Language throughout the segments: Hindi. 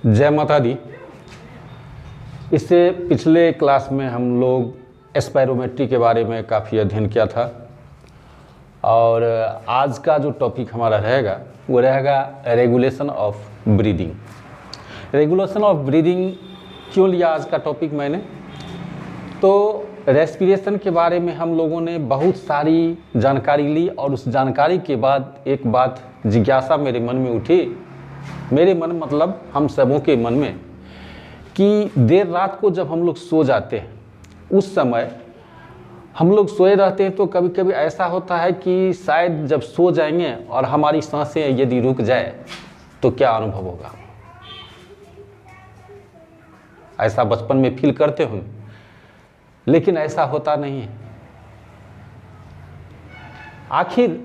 जय माता दी। इससे पिछले क्लास में हम लोग एस्पायरोमेट्री के बारे में काफ़ी अध्ययन किया था और आज का जो टॉपिक हमारा रहेगा वो रहेगा regulation of breathing. Regulation of breathing क्यों लिया आज का टॉपिक मैंने, तो रेस्पिरेशन के बारे में हम लोगों ने बहुत सारी जानकारी ली और उस जानकारी के बाद एक बात जिज्ञासा मेरे मन में उठी, मेरे मन मतलब हम सबों के मन में, कि देर रात को जब हम लोग सो जाते हैं उस समय हम लोग सोए रहते हैं तो कभी कभी ऐसा होता है कि शायद जब सो जाएंगे और हमारी सांसें यदि रुक जाए तो क्या अनुभव होगा। ऐसा बचपन में फील करते होंगे, लेकिन ऐसा होता नहीं है। आखिर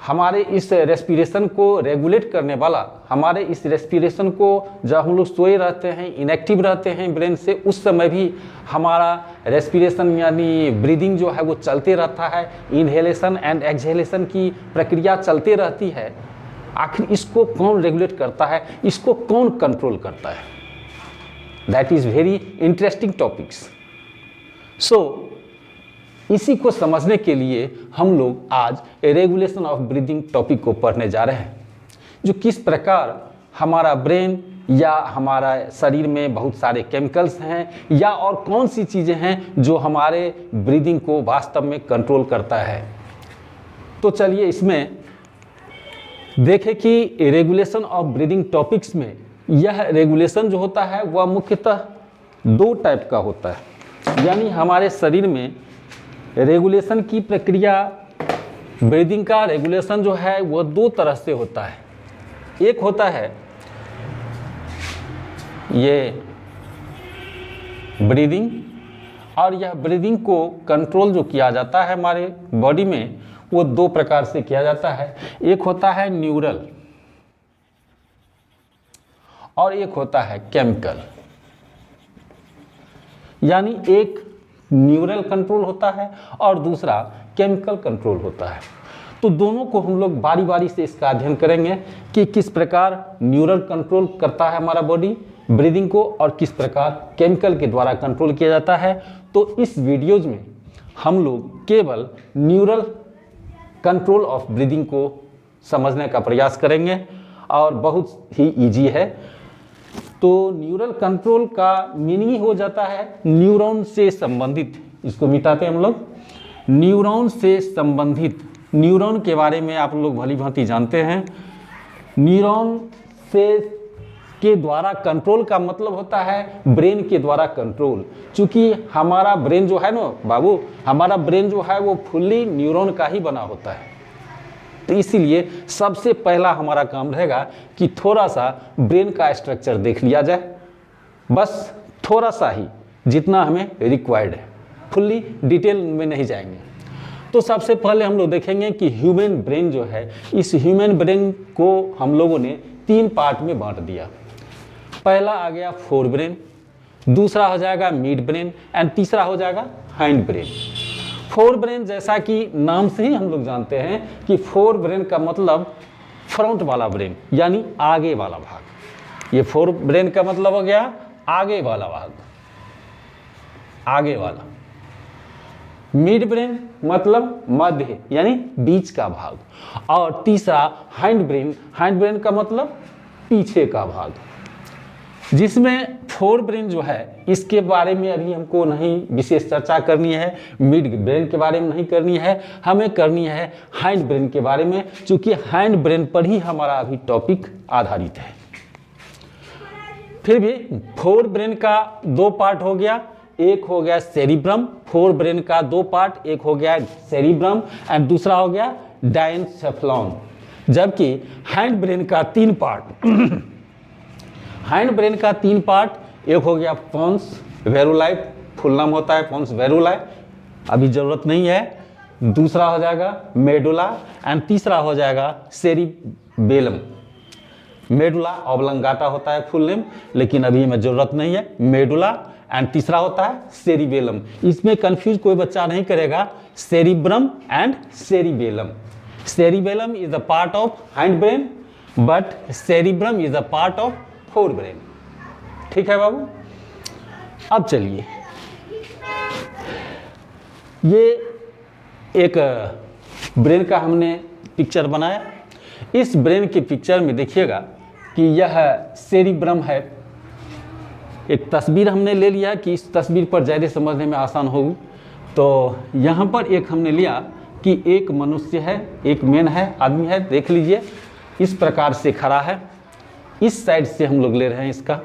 हमारे इस रेस्पिरेशन को रेगुलेट करने वाला, हमारे इस रेस्पिरेशन को जब हम लोग सोए रहते हैं, इनएक्टिव रहते हैं ब्रेन से, उस समय भी हमारा रेस्पिरेशन यानी ब्रीदिंग जो है वो चलते रहता है। इनहेलेशन एंड एक्सहेलेशन की प्रक्रिया चलते रहती है। आखिर इसको कौन रेगुलेट करता है, इसको कौन कंट्रोल करता है? That is very interesting topics. So इसी को समझने के लिए हम लोग आज रेगुलेशन ऑफ ब्रीदिंग टॉपिक को पढ़ने जा रहे हैं, जो किस प्रकार हमारा ब्रेन या हमारा शरीर में बहुत सारे केमिकल्स हैं या और कौन सी चीज़ें हैं जो हमारे ब्रीदिंग को वास्तव में कंट्रोल करता है। तो चलिए इसमें देखें कि रेगुलेशन ऑफ ब्रीदिंग टॉपिक्स में यह रेगुलेशन जो होता है वह मुख्यतः दो टाइप का होता है। यानी हमारे शरीर में रेगुलेशन की प्रक्रिया, ब्रीदिंग का रेगुलेशन जो है वह दो तरह से होता है। एक होता है ये ब्रीदिंग, और यह ब्रीदिंग को कंट्रोल जो किया जाता है हमारे बॉडी में वो दो प्रकार से किया जाता है। एक होता है न्यूरल और एक होता है केमिकल। यानी एक न्यूरल कंट्रोल होता है और दूसरा केमिकल कंट्रोल होता है। तो दोनों को हम लोग बारी बारी से इसका अध्ययन करेंगे कि किस प्रकार न्यूरल कंट्रोल करता है हमारा बॉडी ब्रीदिंग को और किस प्रकार केमिकल के द्वारा कंट्रोल किया जाता है। तो इस वीडियोज में हम लोग केवल न्यूरल कंट्रोल ऑफ ब्रीदिंग को समझने का प्रयास करेंगे और बहुत ही इजी है। तो न्यूरल कंट्रोल का मीनिंग हो जाता है न्यूरॉन से संबंधित, इसको मिटाते हैं हम लोग, न्यूरॉन से संबंधित। न्यूरॉन के बारे में आप लोग भली भांति जानते हैं। न्यूरॉन से के द्वारा कंट्रोल का मतलब होता है ब्रेन के द्वारा कंट्रोल। चूंकि हमारा ब्रेन जो है ना बाबू, हमारा ब्रेन जो है वो फुल्ली न्यूरॉन का ही बना होता है। तो इसीलिए सबसे पहला हमारा काम रहेगा कि थोड़ा सा ब्रेन का स्ट्रक्चर देख लिया जाए, बस थोड़ा सा ही, जितना हमें रिक्वायर्ड है, फुल्ली डिटेल में नहीं जाएंगे। तो सबसे पहले हम लोग देखेंगे कि ह्यूमन ब्रेन जो है, इस ह्यूमन ब्रेन को हम लोगों ने तीन पार्ट में बांट दिया। पहला आ गया फोर ब्रेन, दूसरा हो जाएगा मिड ब्रेन एंड तीसरा हो जाएगा हाइंड ब्रेन। फोर ब्रेन जैसा कि नाम से ही हम लोग जानते हैं कि फोर ब्रेन का मतलब फ्रंट वाला ब्रेन यानी आगे वाला भाग। ये फोर ब्रेन का मतलब हो गया आगे वाला भाग, आगे वाला। मिड ब्रेन मतलब मध्य यानी बीच का भाग, और तीसरा हाइंड ब्रेन, हाइंड ब्रेन का मतलब पीछे का भाग। जिसमें फोर ब्रेन जो है इसके बारे में अभी हमको नहीं विशेष चर्चा करनी है, मिड ब्रेन के बारे में नहीं करनी है, हमें करनी है हाइंड ब्रेन के बारे में, क्योंकि हाइंड ब्रेन पर ही हमारा अभी टॉपिक आधारित है। फिर भी फोर ब्रेन का दो पार्ट हो गया, एक हो गया सेरिब्रम। फोर ब्रेन का दो पार्ट, एक हो गया सेरिब्रम एंड दूसरा हो गया डायनसेफलॉन। जबकि हाइंड ब्रेन का तीन पार्ट हाइंड ब्रेन का तीन पार्ट, एक हो गया पोन्स वेरुलाई, फुल नाम होता है पोन्स वेरुलाई, अभी ज़रूरत नहीं है। दूसरा हो जाएगा मेडुला एंड तीसरा हो जाएगा सेरिबेलम। मेडुला ऑब्लंगाटा होता है फुल नेम, लेकिन अभी में ज़रूरत नहीं है। मेडुला एंड तीसरा होता है सेरिबेलम। इसमें कंफ्यूज कोई बच्चा नहीं करेगा, cerebrum and cerebellum. Cerebellum is a part of hind brain, but cerebrum is a part of forebrain. ठीक है बाबू। अब चलिए, ये एक ब्रेन का हमने पिक्चर बनाया। इस ब्रेन के पिक्चर में देखिएगा कि यह सेरिब्रम है। एक तस्वीर हमने ले लिया कि इस तस्वीर पर ज़्यादा समझने में आसान होगी। तो यहाँ पर एक हमने लिया कि एक मनुष्य है, एक मैन है, आदमी है, देख लीजिए इस प्रकार से खड़ा है। इस साइड से हम लोग ले रहे हैं इसका,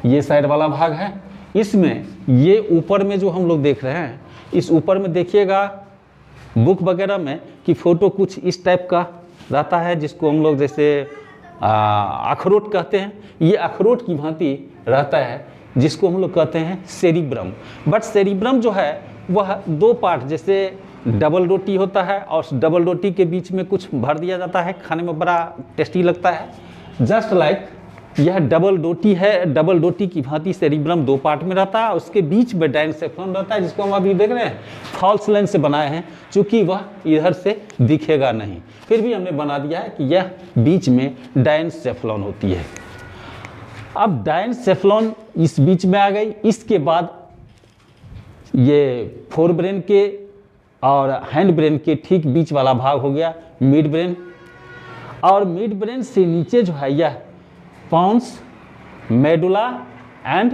ये साइड वाला भाग है। इसमें ये ऊपर में जो हम लोग देख रहे हैं, इस ऊपर में देखिएगा बुक वगैरह में कि फ़ोटो कुछ इस टाइप का रहता है, जिसको हम लोग जैसे अखरोट कहते हैं। ये अखरोट की भांति रहता है, जिसको हम लोग कहते हैं सेरिब्रम। बट सेरिब्रम जो है वह दो पार्ट, जैसे डबल रोटी होता है और डबल रोटी के बीच में कुछ भर दिया जाता है, खाने में बड़ा टेस्टी लगता है। जस्ट लाइक यह डबल रोटी है, डबल रोटी की भांति सेरिब्रम दो पार्ट में रहता है। उसके बीच में डायनसेफ्रॉन रहता है, जिसको हम अभी देख रहे हैं फॉल्स लाइन से बनाए हैं, चूँकि वह इधर से दिखेगा नहीं, फिर भी हमने बना दिया है कि यह बीच में डायनसेफ्रॉन होती है। अब डायनसेफ्रॉन इस बीच में आ गई। इसके बाद ये फोर ब्रेन के और हैंड ब्रेन के ठीक बीच वाला भाग हो गया मिड ब्रेन। और मिड ब्रेन से नीचे जो है यह पॉन्स, मेडुला एंड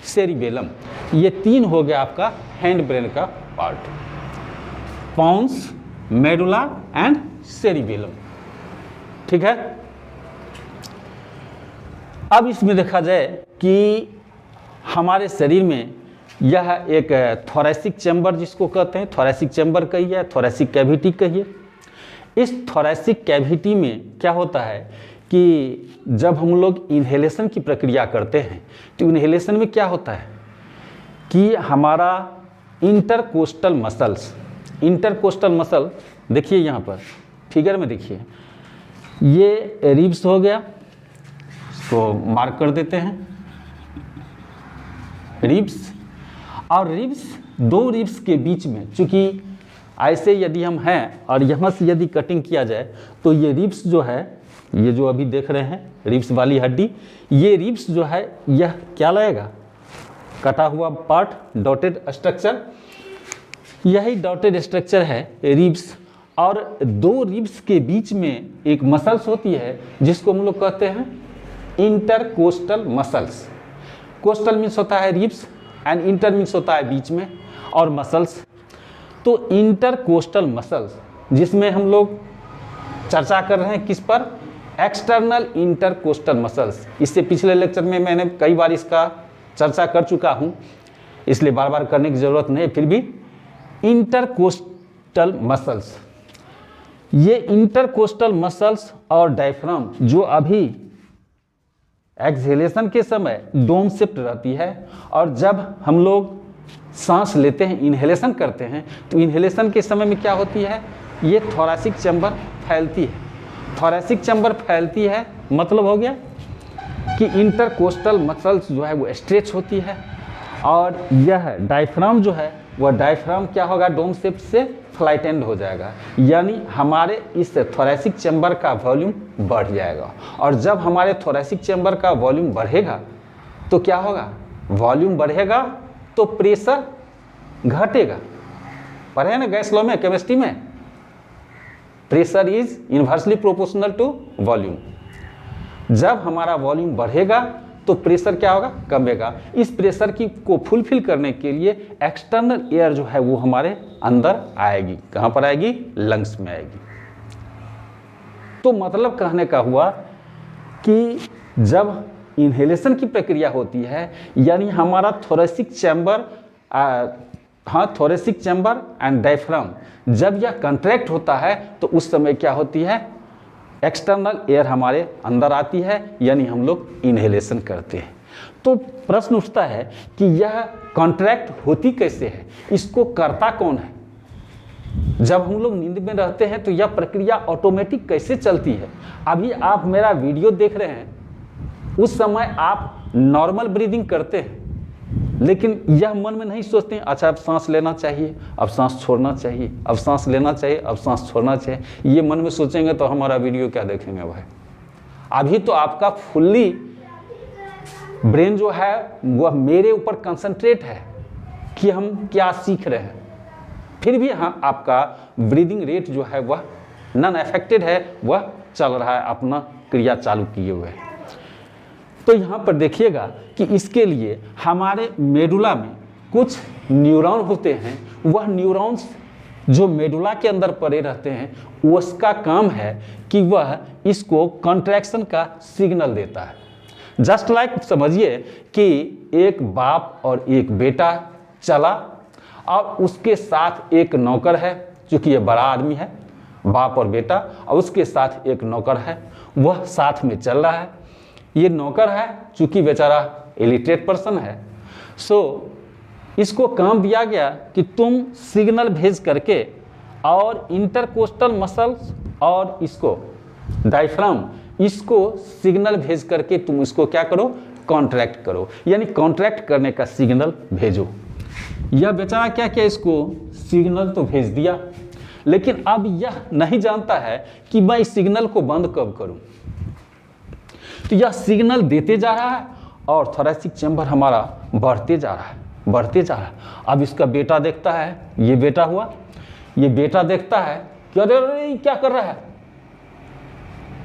सेरिबेलम, ये तीन हो गया आपका हैंड ब्रेन का part. Pons, medulla and cerebellum, ठीक है। अब इसमें देखा जाए कि हमारे शरीर में यह एक थोरैसिक चैम्बर जिसको कहते हैं, थोरैसिक चैम्बर कहिए, थोरैसिक कैविटी कहिए। इस थोरैसिक कैविटी में क्या होता है कि जब हम लोग इन्हेलेशन की प्रक्रिया करते हैं तो इन्हेलेशन में क्या होता है कि हमारा इंटरकोस्टल मसल, देखिए यहाँ पर फिगर में देखिए, ये रिब्स हो गया, इसको मार्क कर देते हैं रिब्स। और रिब्स, दो रिब्स के बीच में, चूँकि ऐसे यदि हम हैं और यहाँ से यदि कटिंग किया जाए तो ये रिब्स जो है, ये जो अभी देख रहे हैं रिब्स वाली हड्डी, ये रिब्स जो है यह क्या लगेगा, कटा हुआ पार्ट, डॉटेड स्ट्रक्चर। यही डॉटेड स्ट्रक्चर है रिब्स। और दो रिब्स के बीच में एक मसल्स होती है जिसको हम लोग कहते हैं इंटरकोस्टल मसल्स। कोस्टल मीन्स होता है रिब्स एंड इंटर मीन्स होता है बीच में, और मसल्स। तो इंटरकोस्टल मसल्स, जिसमें हम लोग चर्चा कर रहे हैं किस पर, एक्सटर्नल इंटरकोस्टल मसल्स। इससे पिछले लेक्चर में मैंने कई बार इसका चर्चा कर चुका हूं, इसलिए बार बार करने की ज़रूरत नहीं। फिर भी इंटरकोस्टल मसल्स, ये इंटरकोस्टल मसल्स और डायफ्राम जो अभी एक्सहेलेशन के समय डोम शिफ्ट रहती है, और जब हम लोग सांस लेते हैं, इन्हेलेशन करते हैं, तो इन्हेलेशन के समय में क्या होती है, ये थोरैसिक चैम्बर फैलती है। थोरैसिक चैम्बर फैलती है मतलब हो गया कि इंटरकोस्टल मसल्स जो है वो स्ट्रेच होती है, और यह डायफ्राम जो है वह डायफ्राम क्या होगा, डोम शिफ्ट से फ्लाइटेंड हो जाएगा, यानी हमारे इस थोरैसिक चैम्बर का वॉल्यूम बढ़ जाएगा। और जब हमारे थोरैसिक चैम्बर का वॉल्यूम बढ़ेगा तो क्या होगा, वॉल्यूम बढ़ेगा तो प्रेशर घटेगा। पढ़े ना गैस लॉ में, केमिस्ट्री में, pressure is inversely proportional to volume. जब हमारा वॉल्यूम बढ़ेगा तो प्रेशर क्या होगा, कमेगा। इस प्रेशर की को फुलफिल करने के लिए एक्सटर्नल एयर जो है वो हमारे अंदर आएगी। कहाँ पर आएगी, लंग्स में आएगी। तो मतलब कहने का हुआ कि जब इन्हेलेशन की प्रक्रिया होती है, यानी हमारा thoracic chamber, thoracic chamber and diaphragm जब यह कंट्रैक्ट होता है तो उस समय क्या होती है, एक्सटर्नल एयर हमारे अंदर आती है, यानी हम लोग इन्हेलेशन करते हैं। तो प्रश्न उठता है कि यह कॉन्ट्रैक्ट होती कैसे है, इसको करता कौन है। जब हम लोग नींद में रहते हैं तो यह प्रक्रिया ऑटोमेटिक कैसे चलती है। अभी आप मेरा वीडियो देख रहे हैं, उस समय आप नॉर्मल ब्रीदिंग करते हैं, लेकिन यह मन में नहीं सोचते हैं अच्छा अब सांस लेना चाहिए, अब सांस छोड़ना चाहिए, अब सांस लेना चाहिए, अब सांस छोड़ना चाहिए। ये मन में सोचेंगे तो हमारा वीडियो क्या देखेंगे भाई। अभी तो आपका फुल्ली ब्रेन जो है वह मेरे ऊपर कंसंट्रेट है कि हम क्या सीख रहे हैं, फिर भी हाँ आपका ब्रीदिंग रेट जो है वह नॉन अफेक्टेड है, वह चल रहा है अपना क्रिया चालू किए हुए। तो यहाँ पर देखिएगा कि इसके लिए हमारे मेडुला में कुछ न्यूरॉन होते हैं, वह न्यूरॉन्स जो मेडुला के अंदर पड़े रहते हैं उसका काम है कि वह इसको कॉन्ट्रैक्शन का सिग्नल देता है। जस्ट लाइक समझिए कि एक बाप और एक बेटा चला और उसके साथ एक नौकर है, चूंकि ये बड़ा आदमी है, बाप और बेटा, और उसके साथ एक नौकर है, वह साथ में चल रहा है। ये नौकर है चूंकि बेचारा इलिटरेट पर्सन है, सो इसको काम दिया गया कि तुम सिग्नल भेज करके और इंटरकोस्टल मसल्स और इसको डायफ्राम, इसको सिग्नल भेज करके तुम इसको क्या करो, कॉन्ट्रैक्ट करो, यानी कॉन्ट्रैक्ट करने का सिग्नल भेजो। यह बेचारा क्या किया, इसको सिग्नल तो भेज दिया, लेकिन अब यह नहीं जानता है कि मैं इस सिग्नल को बंद कब करूं। तो यह सिग्नल देते जा रहा है और थोरेसिक चैम्बर हमारा बढ़ते जा रहा है, बढ़ते जा रहा है। अब इसका बेटा देखता है, ये बेटा हुआ, ये बेटा देखता है कि अरे अरे क्या कर रहा है,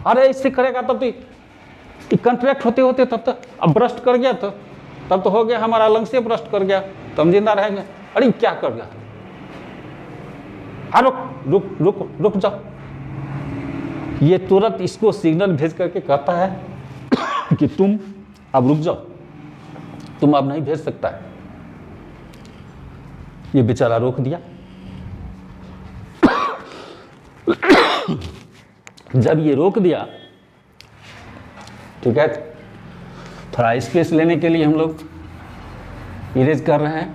अरे इससे करेगा तब तो कंट्रैक्ट होते होते तब तक अब ब्रस्ट कर गया, तो तब तो हो गया हमारा लंग से ब्रस्ट कर गया, तो हम जिंदा रहेंगे। अरे क्या कर गया, हाँ रुक रुक रुक रुक जाओ। ये तुरंत इसको सिग्नल भेज करके कहता है कि तुम अब रुक जाओ, तुम अब नहीं भेज सकता है। ये बेचारा रोक दिया। जब ये रोक दिया, ठीक है, थोड़ा स्पेस लेने के लिए हम लोग इरेज कर रहे हैं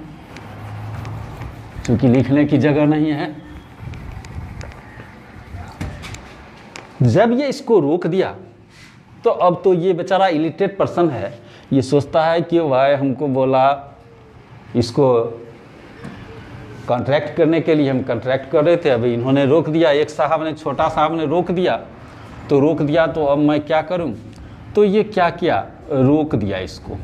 क्योंकि लिखने की जगह नहीं है। जब ये इसको रोक दिया तो अब तो ये बेचारा इलिटरेट पर्सन है, ये सोचता है कि भाई हमको बोला इसको कॉन्ट्रैक्ट करने के लिए, हम कॉन्ट्रैक्ट कर रहे थे, अभी इन्होंने रोक दिया, एक साहब ने, छोटा साहब ने रोक दिया, तो अब मैं क्या करूं। तो ये क्या किया, रोक दिया इसको।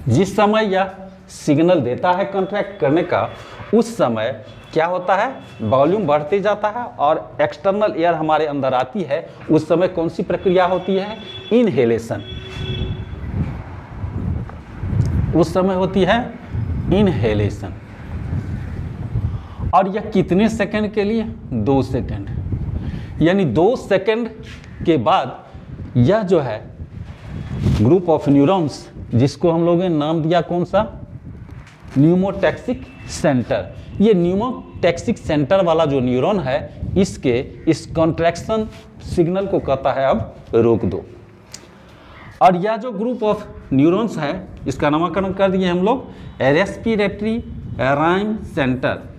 जिस समय यह सिग्नल देता है कॉन्ट्रैक्ट करने का, उस समय क्या होता है, वॉल्यूम बढ़ते जाता है और एक्सटर्नल एयर हमारे अंदर आती है। उस समय कौन सी प्रक्रिया होती है, इनहेलेशन। उस समय होती है इनहेलेशन। और यह कितने सेकंड के लिए, 2 सेकंड। यानी 2 सेकंड के बाद यह जो है ग्रुप ऑफ न्यूरॉन्स, जिसको हम लोगों ने नाम दिया कौन सा, न्यूमोटैक्सिक सेंटर। ये न्यूमोटैक्सिक सेंटर वाला जो न्यूरॉन है, इसके इस कॉन्ट्रैक्शन सिग्नल को कहता है अब रोक दो। और यह जो ग्रुप ऑफ न्यूरॉन्स है, इसका नामकरण कर दिए हम लोग respiratory rhyme centre.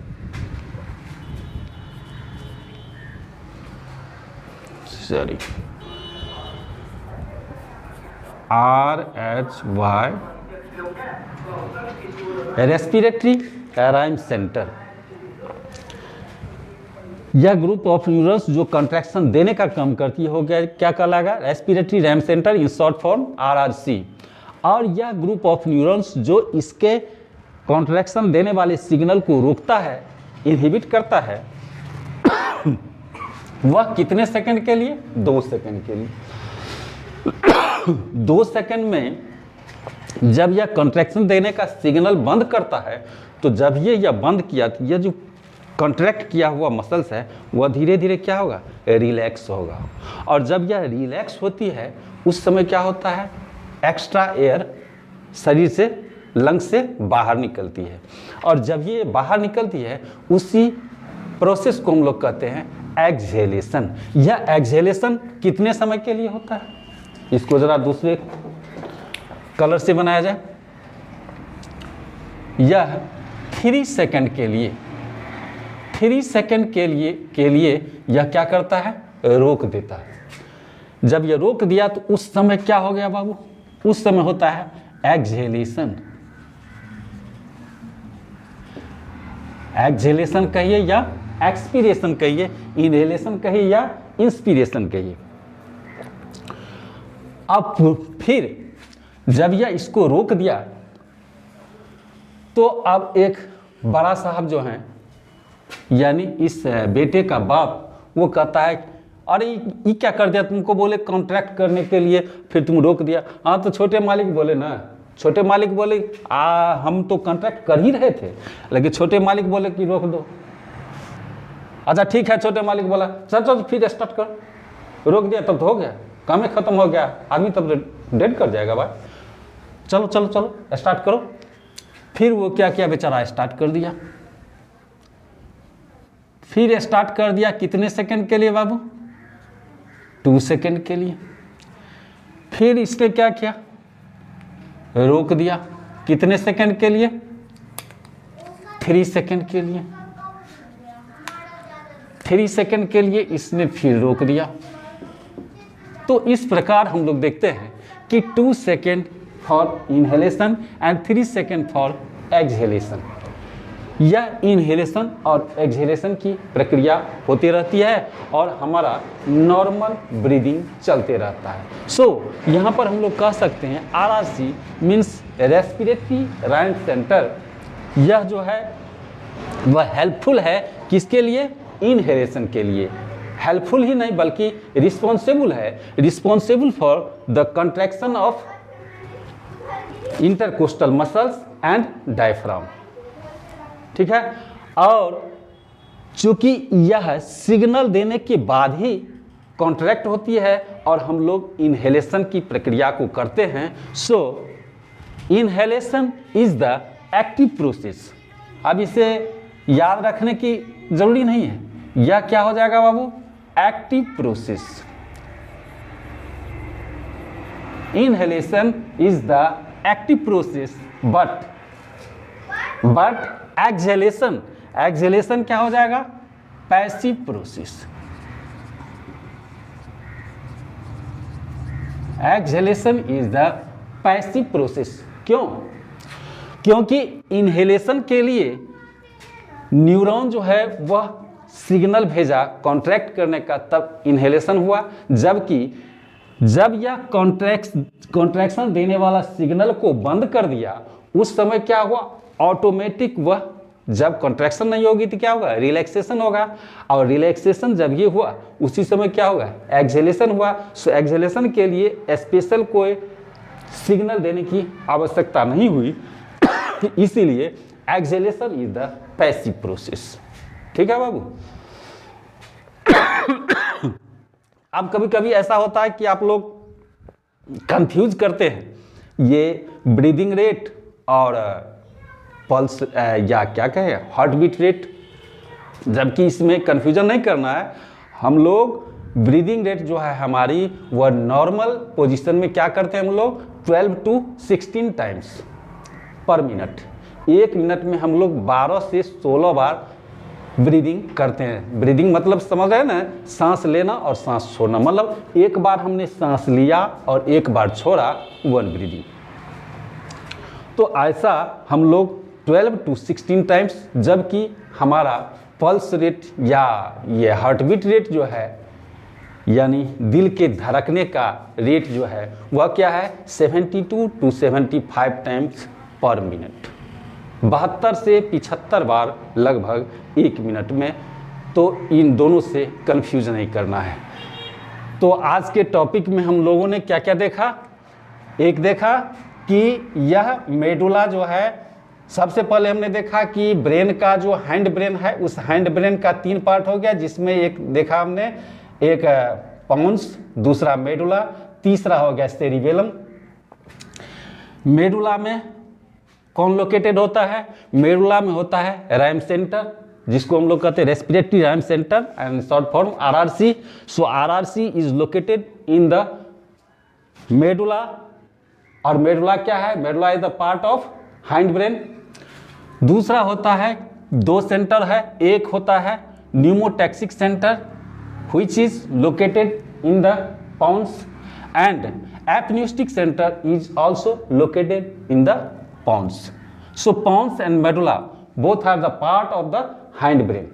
Sorry, RHY, respiratory rhyme centre. यह ग्रुप ऑफ न्यूरॉन्स जो कंट्रैक्शन देने का काम करती है, हो गया क्या कहलाएगा, respiratory RAM centre, in short form RRC। और यह ग्रुप ऑफ न्यूरॉन्स जो इसके कॉन्ट्रैक्शन देने वाले सिग्नल को रोकता है, इनहिबिट करता है, वह कितने सेकंड के लिए, 2 सेकंड के लिए। 2 सेकंड में जब यह कॉन्ट्रैक्शन देने का सिग्नल बंद करता है, तो जब यह बंद किया, तो यह जो कॉन्ट्रैक्ट किया हुआ मसल्स है वह धीरे धीरे क्या होगा, रिलैक्स होगा। और जब यह रिलैक्स होती है, उस समय क्या होता है, एक्स्ट्रा एयर शरीर से, लंग से बाहर निकलती है। और जब ये बाहर निकलती है, उसी प्रोसेस को हम लोग कहते हैं एक्सहेलेशन। यह एक्सहेलेशन कितने समय के लिए होता है, इसको जरा दूसरे कलर से बनाया जाए। यह 3 सेकंड के लिए, 3 सेकंड के लिए यह क्या करता है, रोक देता है। जब यह रोक दिया तो उस समय क्या हो गया बाबू, उस समय होता है एक्सहेलेशन। एक्सहेलेशन कहिए या एक्सपीरेशन कहिए, इनहेलेशन कहिए या इंस्पिरेशन कहिए। अब फिर जब यह इसको रोक दिया तो अब एक बड़ा साहब जो हैं यानी इस बेटे का बाप वो कहता है अरे ये क्या कर दिया, तुमको बोले कॉन्ट्रैक्ट करने के लिए फिर तुम रोक दिया। हाँ तो छोटे मालिक बोले ना, छोटे मालिक बोले हम तो कॉन्ट्रैक्ट कर ही रहे थे, लेकिन छोटे मालिक बोले कि रोक दो। अच्छा ठीक है, छोटे मालिक बोला चल चल फिर स्टार्ट कर, रोक दिया तब तो हो गया, काम ही खत्म हो गया, आदमी तब डेड कर जाएगा भाई, चलो चलो चलो स्टार्ट करो। फिर वो क्या किया बेचारा, स्टार्ट कर दिया। फिर स्टार्ट कर दिया कितने सेकंड के लिए बाबू, 2 सेकंड के लिए। फिर इसने क्या किया, रोक दिया कितने सेकंड के लिए, 3 सेकंड के लिए। 3 सेकंड के लिए इसने फिर रोक दिया। तो इस प्रकार हम लोग देखते हैं कि 2 second for inhalation and 3 second for exhalation. यह इनहेलेशन और एक्सहेलेशन की प्रक्रिया होती रहती है और हमारा नॉर्मल ब्रीदिंग चलते रहता है। सो यहाँ पर हम लोग कह सकते हैं RRC means respiratory rank centre, यह जो है वह हेल्पफुल है किसके लिए, इनहेलेशन के लिए। हेल्पफुल ही नहीं बल्कि रिस्पॉन्सिबल है, responsible for the contraction of intercostal muscles and diaphragm. ठीक है, और चूंकि यह सिग्नल देने के बाद ही कॉन्ट्रैक्ट होती है और हम लोग इनहेलेशन की प्रक्रिया को करते हैं, so inhalation is the active process. अब इसे याद रखने की जरूरी नहीं है, यह क्या हो जाएगा बाबू, active process. Inhalation is the active process but exhalation, exhalation क्या हो जाएगा, passive process. Exhalation is the passive process. क्यों, क्योंकि इनहेलेशन के लिए न्यूरॉन जो है वह सिग्नल भेजा कॉन्ट्रैक्ट करने का, तब इनहेलेशन हुआ। जबकि जब यह कॉन्ट्रैक्शन देने वाला सिग्नल को बंद कर दिया उस समय क्या हुआ, ऑटोमेटिक वह जब कॉन्ट्रैक्शन नहीं होगी तो क्या होगा, रिलैक्सेशन होगा, और रिलैक्सेशन जब ये हुआ उसी समय क्या होगा, एक्सहेलेशन हुआ। सो एक्सहेलेशन के लिए स्पेशल कोई सिग्नल देने की आवश्यकता नहीं हुई इसीलिए exhalation is the passive process. ठीक है बाबू। अब कभी कभी ऐसा होता है कि आप लोग कंफ्यूज करते हैं ये ब्रीदिंग रेट और पल्स या क्या कहें हार्ट बीट रेट, जबकि इसमें कंफ्यूजन नहीं करना है। हम लोग ब्रीदिंग रेट जो है हमारी वह नॉर्मल पोजीशन में क्या करते हैं हम लोग 12 to 16 टाइम्स पर मिनट। 1 मिनट में हम लोग 12 से 16 बार ब्रीदिंग करते हैं। ब्रीदिंग मतलब समझ रहे हैं ना, सांस लेना और सांस छोड़ना, मतलब एक बार हमने सांस लिया और एक बार छोड़ा, 1 ब्रीदिंग। तो ऐसा हम लोग 12 to 16 टाइम्स, जबकि हमारा पल्स रेट या ये हार्ट बीट रेट जो है यानी दिल के धड़कने का रेट जो है वह क्या है 72 to 75 टाइम्स पर मिनट, 72 से 75 बार लगभग 1 मिनट में। तो इन दोनों से कंफ्यूज नहीं करना है। तो आज के टॉपिक में हम लोगों ने क्या क्या देखा, एक देखा कि यह मेडुला जो है, सबसे पहले हमने देखा कि ब्रेन का जो हैंड ब्रेन है उस हैंड ब्रेन का 3 पार्ट हो गया, जिसमें एक देखा हमने, एक पोन्स, दूसरा मेडुला, तीसरा हो गया सेरिबेलम। मेडुला में कौन लोकेटेड होता है, मेडुला में होता है रैम सेंटर, जिसको हम लोग कहते हैं respiratory RAM centre and short form RRC। So RRC is located in the medulla, और मेडुला क्या है, medulla is the part of hind brain. दूसरा होता है 2 सेंटर है, एक होता है pneumotaxic centre which is located in the pons, and apneustic center is also located in the pons. So pons and medulla both are the part of the hind brain.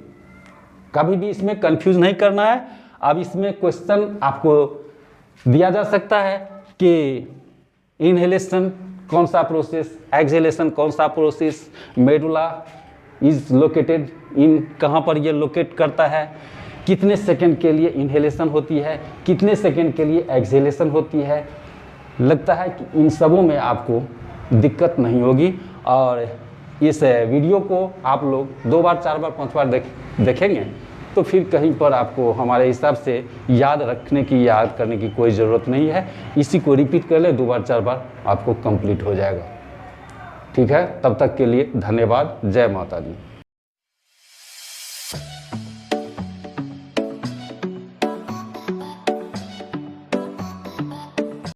कभी भी इसमें कंफ्यूज नहीं करना है। अब इसमें क्वेश्चन आपको दिया जा सकता है कि इनहेलेशन कौन सा प्रोसेस, एक्सहेलेशन कौन सा process, medulla is located in, कहाँ पर ये लोकेट करता है, कितने सेकंड के लिए इनहेलेशन होती है, कितने सेकंड के लिए एक्सहेलेशन होती है। लगता है कि इन सबों में आपको दिक्कत नहीं होगी और इस वीडियो को आप लोग 2 बार 4 बार 5 बार देखेंगे तो फिर कहीं पर आपको हमारे हिसाब से याद करने की कोई ज़रूरत नहीं है। इसी को रिपीट कर ले 2 बार 4 बार, आपको कंप्लीट हो जाएगा। ठीक है, तब तक के लिए धन्यवाद। जय माता दी।